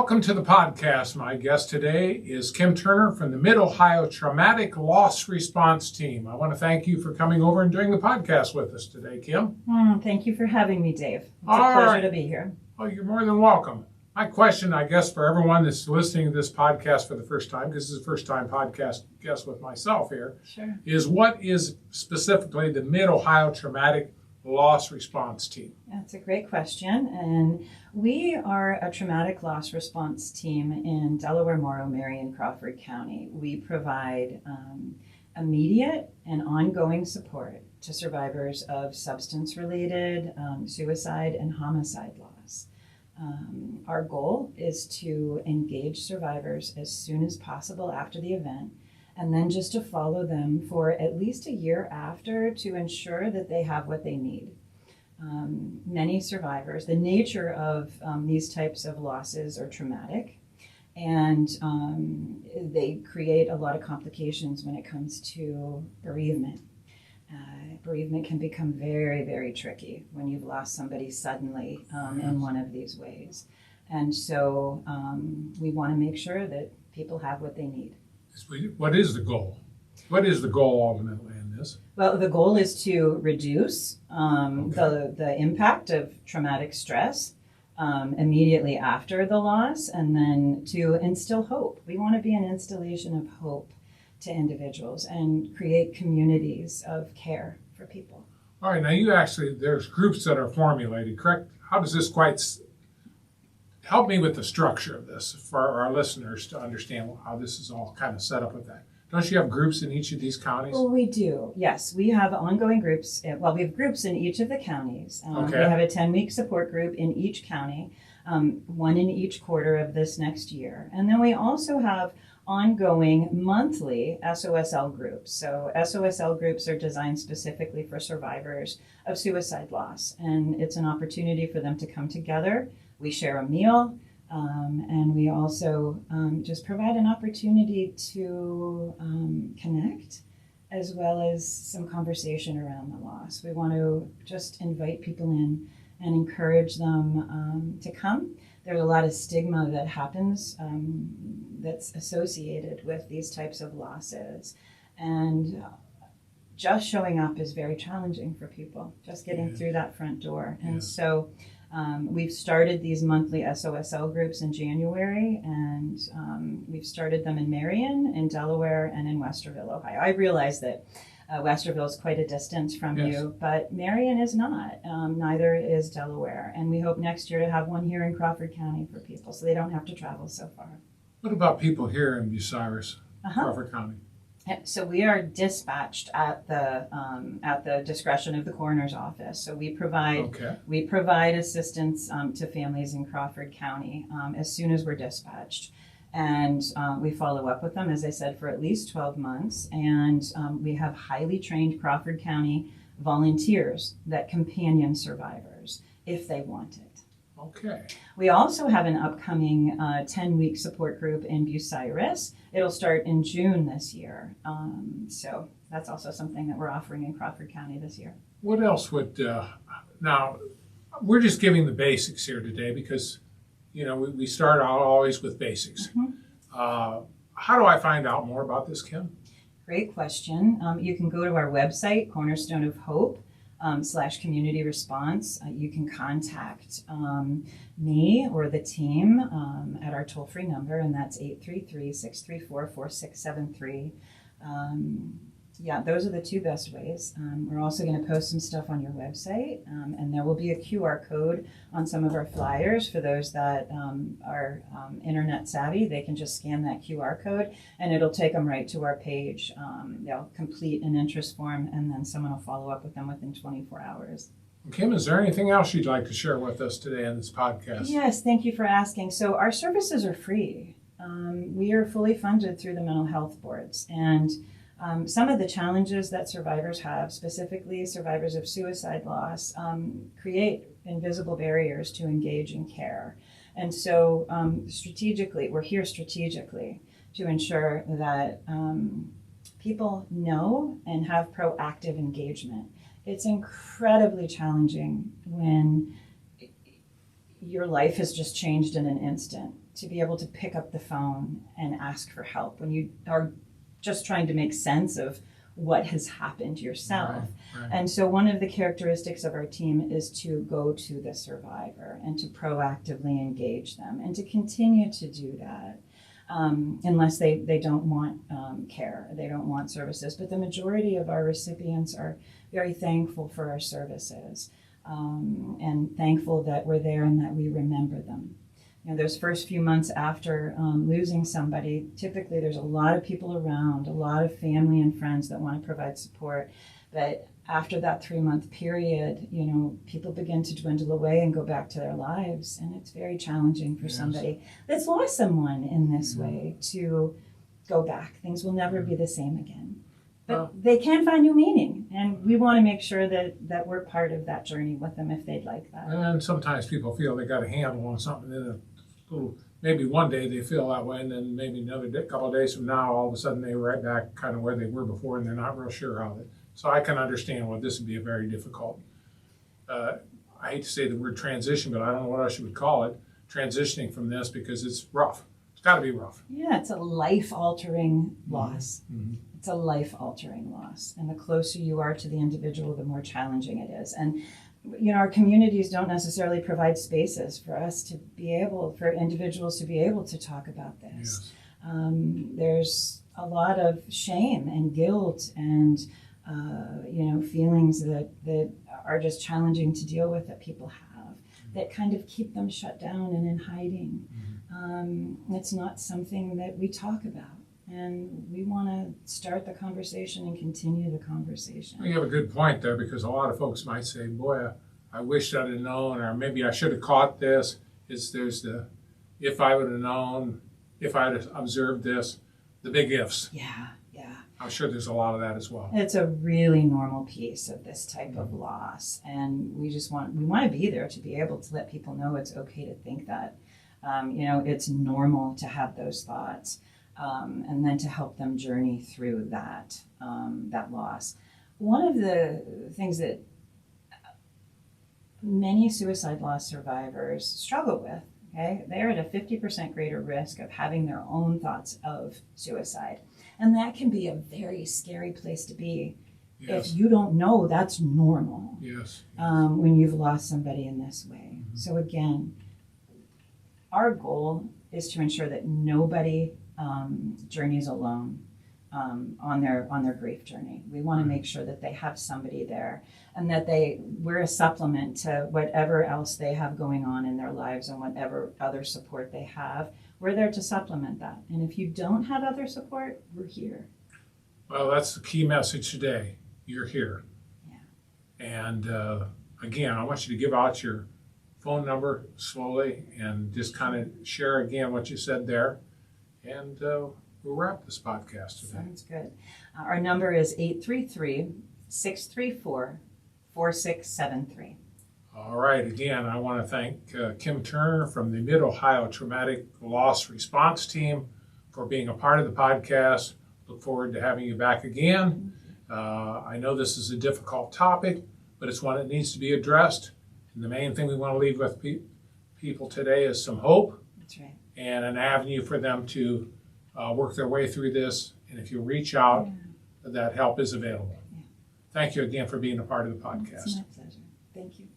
Welcome to the podcast. My guest today is Kim Turner from the Mid-Ohio Traumatic Loss Response Team. I want to thank you for coming over and doing the podcast with us today, Kim. Thank you for having me, Dave. It's a pleasure to be here. Oh, you're more than welcome. My question, I guess, for everyone that's listening to this podcast for the first time, because this is the first time podcast guest with myself here, Sure. is what is specifically the Mid-Ohio Traumatic Loss Response Team? That's a great question. And we are a traumatic loss response team in Delaware, Morrow, Marion, Crawford County. We provide immediate and ongoing support to survivors of substance-related suicide and homicide loss. Our goal is to engage survivors as soon as possible after the event, and then just to follow them for at least a year after to ensure that they have what they need. Many survivors, the nature of these types of losses are traumatic, and they create a lot of complications when it comes to bereavement. Bereavement can become very, very tricky when you've lost somebody suddenly in one of these ways. And so we want to make sure that people have what they need. What is the goal? What is the goal ultimately in this? Well, the goal is to reduce the impact of traumatic stress immediately after the loss, and then to instill hope. We want to be an installation of hope to individuals and create communities of care for people. All right, now there's groups that are formulated, correct? How does this help me with the structure of this for our listeners to understand how this is all kind of set up with that? Don't you have groups in each of these counties? Well, we do, yes. We have ongoing groups. Well, we have groups in each of the counties. Okay. We have a 10-week support group in each county, one in each quarter of this next year. And then we also have ongoing monthly SOSL groups. So SOSL groups are designed specifically for survivors of suicide loss. And it's an opportunity for them to come together. We share a meal. And we also just provide an opportunity to connect, as well as some conversation around the loss. We want to just invite people in and encourage them to come. There's a lot of stigma that happens that's associated with these types of losses. And just showing up is very challenging for people, just getting through that front door. And so we've started these monthly SOSL groups in January, and we've started them in Marion, in Delaware, and in Westerville, Ohio. I realize that Westerville is quite a distance from you, but Marion is not. Neither is Delaware. And we hope next year to have one here in Crawford County for people, so they don't have to travel so far. What about people here in Bucyrus, Crawford County? So we are dispatched at the discretion of the coroner's office. So we provide assistance to families in Crawford County as soon as we're dispatched, and we follow up with them, as I said, for at least 12 months. And we have highly trained Crawford County volunteers that companion survivors if they want it. Okay. We also have an upcoming 10-week support group in Bucyrus. It'll start in June this year. So that's also something that we're offering in Crawford County this year. What else would, now, we're just giving the basics here today because, we start out always with basics. How do I find out more about this, Kim? Great question. You can go to our website, Cornerstone of Hope. /community response. You can contact me or the team at our toll-free number, and that's 833-634-4673. Those are the two best ways. We're also going to post some stuff on your website, and there will be a QR code on some of our flyers for those that are internet savvy. They can just scan that QR code, and it'll take them right to our page. They'll complete an interest form, and then someone will follow up with them within 24 hours. Kim, is there anything else you'd like to share with us today on this podcast? Yes, thank you for asking. So our services are free. We are fully funded through the mental health boards, and some of the challenges that survivors have, specifically survivors of suicide loss, create invisible barriers to engage in care. And so we're here strategically to ensure that people know and have proactive engagement. It's incredibly challenging when your life has just changed in an instant to be able to pick up the phone and ask for help when you are just trying to make sense of what has happened yourself. Right. And so one of the characteristics of our team is to go to the survivor and to proactively engage them and to continue to do that. Unless they don't want care, they don't want services. But the majority of our recipients are very thankful for our services and thankful that we're there and that we remember them. You know, those first few months after losing somebody, typically there's a lot of people around, a lot of family and friends that want to provide support. But after that 3-month period, you know, people begin to dwindle away and go back to their lives. And it's very challenging for somebody that's lost someone in this way to go back. Things will never be the same again. But they can find new meaning. And we want to make sure that we're part of that journey with them if they'd like that. And sometimes people feel they got a handle on something, and a little, maybe one day they feel that way, and then maybe another couple of days from now, all of a sudden they're right back kind of where they were before, and they're not real sure how that. So I can understand why this would be a very difficult. I hate to say the word transition, but I don't know what else you would call it. Transitioning from this, because it's rough. It's got to be rough. Yeah, it's a life-altering loss. Mm-hmm. It's a life-altering loss. And the closer you are to the individual, the more challenging it is. And you know, our communities don't necessarily provide spaces for us to be able, for individuals to be able to talk about this. Yes. There's a lot of shame and guilt and you know, feelings that are just challenging to deal with that people have that kind of keep them shut down and in hiding. It's not something that we talk about. And we want to start the conversation and continue the conversation. You have a good point there, because a lot of folks might say, boy, I wished I'd have known, or maybe I should have caught this. There's the, if I would have known, if I'd have observed this, the big ifs. Yeah. I'm sure there's a lot of that as well. It's a really normal piece of this type of loss. And we want to be there to be able to let people know it's okay to think that. You know, it's normal to have those thoughts. And then to help them journey through that loss. One of the things that many suicide loss survivors struggle with, okay, they're at a 50% greater risk of having their own thoughts of suicide. And that can be a very scary place to be if you don't know that's normal. Yes. When you've lost somebody in this way. So again, our goal is to ensure that nobody journeys alone on their grief journey. We want to make sure that they have somebody there, and that we're a supplement to whatever else they have going on in their lives and whatever other support they have. We're there to supplement that. And if you don't have other support, we're here. Well, that's the key message today. You're here. Yeah. And again, I want you to give out your phone number slowly and just kind of share again what you said there. And we'll wrap this podcast today. Sounds good. Our number is 833-634-4673. All right. Again, I want to thank Kim Turner from the Mid-Ohio Traumatic Loss Response Team for being a part of the podcast. Look forward to having you back again. I know this is a difficult topic, but it's one that needs to be addressed. And the main thing we want to leave with people today is some hope. That's right. And an avenue for them to work their way through this. And if you reach out, that help is available. Yeah. Thank you again for being a part of the podcast. It's my pleasure. Thank you.